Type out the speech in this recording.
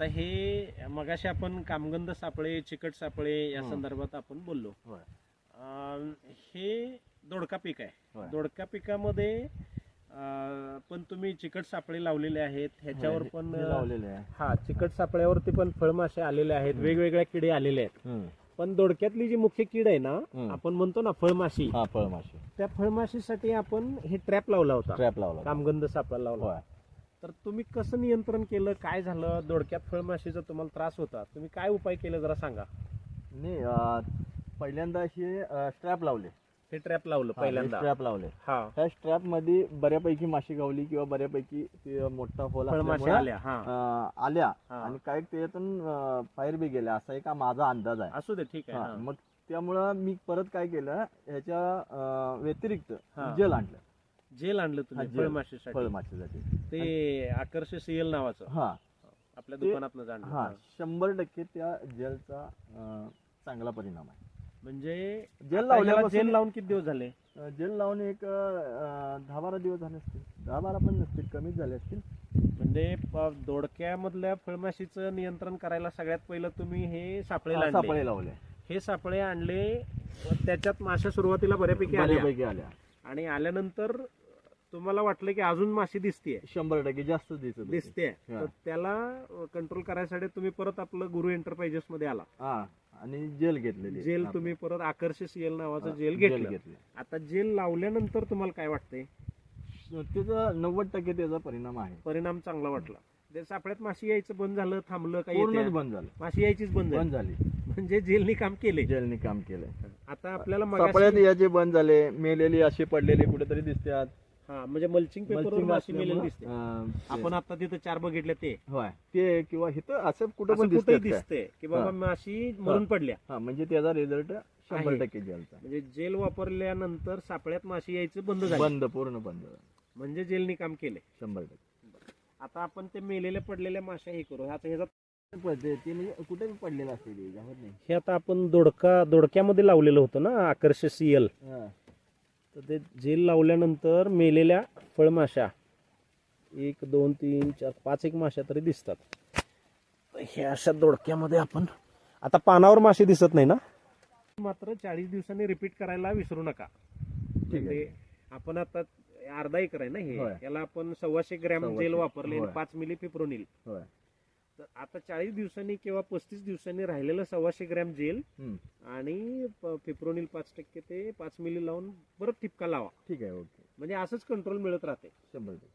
आता हे मगाशी आपण कामगंध सापळे, चिकट सापळे या संदर्भात आपण बोललो. हे दोडका पीक आहे. दोडका पिकामध्ये पण तुम्ही चिकट सापळे लावलेले आहेत, ह्याच्यावर पण लावलेले आहे. हा, चिकट सापळ्यावरती पण फळमासे आलेले आहेत, वेगवेगळ्या किडे आलेले आहेत. पण दोडक्यातली जी मुख्य कीड आहे ना, आपण म्हणतो ना फळमाशी, फळमाशी, त्या फळमाशीसाठी आपण हे ट्रॅप लावला होता, कामगंध सापळा लावला. तर तुम्ही कसं नियंत्रण केलं, काय झालं, दोडक्यात फळमाशीचा तुम्हाला त्रास होता, तुम्ही काय उपाय केले जरा सांगा. नाही, पहिल्यांदा हे स्ट्रॅप लावले. हे ट्रॅप लावलं पहिल्यांदा. स्ट्रॅप लावले. हा, त्या स्ट्रॅप मध्ये बऱ्यापैकी माशी गावली किंवा बऱ्यापैकी ते मोठा होल फळमाशी आल्या. आल्या आणि काही त्यातून फायर बी गेल्या, असा एक माझा अंदाज आहे. असू दे, ठीक आहे. मग त्यामुळं मी परत काय केलं, ह्याच्या व्यतिरिक्त जेल आणलं. जेल आणलं तुम्ही फळमाशीसाठी? फळमाशीसाठी ते आकर्ष सीएल नावाचं आपल्या दुकानात जाणलं. 100% त्या जेलचा चांगला परिणाम आहे. म्हणजे जेल लावल्याला जेल लावून किती दिवस झाले? जेल लावून एक 10-12 दिवस झाले असतील. 10-12 पण नसतील, कमीच झाले असतील. म्हणजे दोडक्यामधल्या फळमाशीचं नियंत्रण करायला सगळ्यात पहिलं तुम्ही हे सापळे लावले. हे सापळे आणले, त्याच्यात माश्या सुरुवातीला बऱ्यापैकी आल्या आणि आल्यानंतर तुम्हाला वाटलं की अजून माशी दिसते, 100% जास्त दिसते, तर त्याला कंट्रोल करायसाठी तुम्ही परत आपलं गुरु एंटरप्राइजेस मध्ये आला आणि जेल घेतलेली. जेल तुम्ही परत आकर्ष सीएल नावाचं जेल घेतलं. आता जेल लावल्यानंतर तुम्हाला काय वाटतंय? त्याचा 90% त्याचा परिणाम आहे. परिणाम चांगला वाटला. ते सापळ्यात माशी यायचं बंद झालं, थांबलं, काही पूर्णच बंद झालं. माशी यायचीच बंद झाली. म्हणजे जेलनी काम केलंय. आता आपल्याला सापळ्यात याचे बंद झाले, मेलेली असे पडलेले कुठेतरी दिसतात. म्हणजे मल्चिंग पेपर माशी मेलेली दिसते. आपण आता तिथं 4 बघितल्या ते किंवा इथं असं कुठं पण दिसते की बाबा माशी मरून पडल्या. म्हणजे त्याचा रिझल्ट 100% जेलचा. म्हणजे जेल वापरल्यानंतर सापळ्यात माशी यायचं बंद झालं. पूर्ण बंद. म्हणजे जेलनी काम केले 100%. आता आपण ते मेलेल्या पडलेल्या माश्या हे करू. आता ह्याचा म्हणजे कुठे पडलेलं असते हे आता आपण दोडक्यामध्ये लावलेलं होतं ना, आकर्ष सीएल. तर ते जेल लावल्यानंतर मेलेल्या फळमाशा 1 2 3 4 5 एक माश्या तरी दिसतात. हे अशा दोडक्यामध्ये आपण आता पानावर माशी दिसत नाही ना, मात्र 40 दिवसांनी रिपीट करायला विसरू नका. म्हणजे आपण आता अर्धा एकर आहे ना हे, याला आपण 125 ग्रॅम जेल वापरले, 5 मिली फिप्रोनिल. तर आता 40 दिवसांनी किंवा 35 दिवसांनी राहिलेलं 125 ग्रॅम जेल आणि फिप्रोनिल 5% ते 5 मिली लावून परत ठिपका लावा. ठीक आहे, ओके. म्हणजे असंच कंट्रोल मिळत राहते. 100%.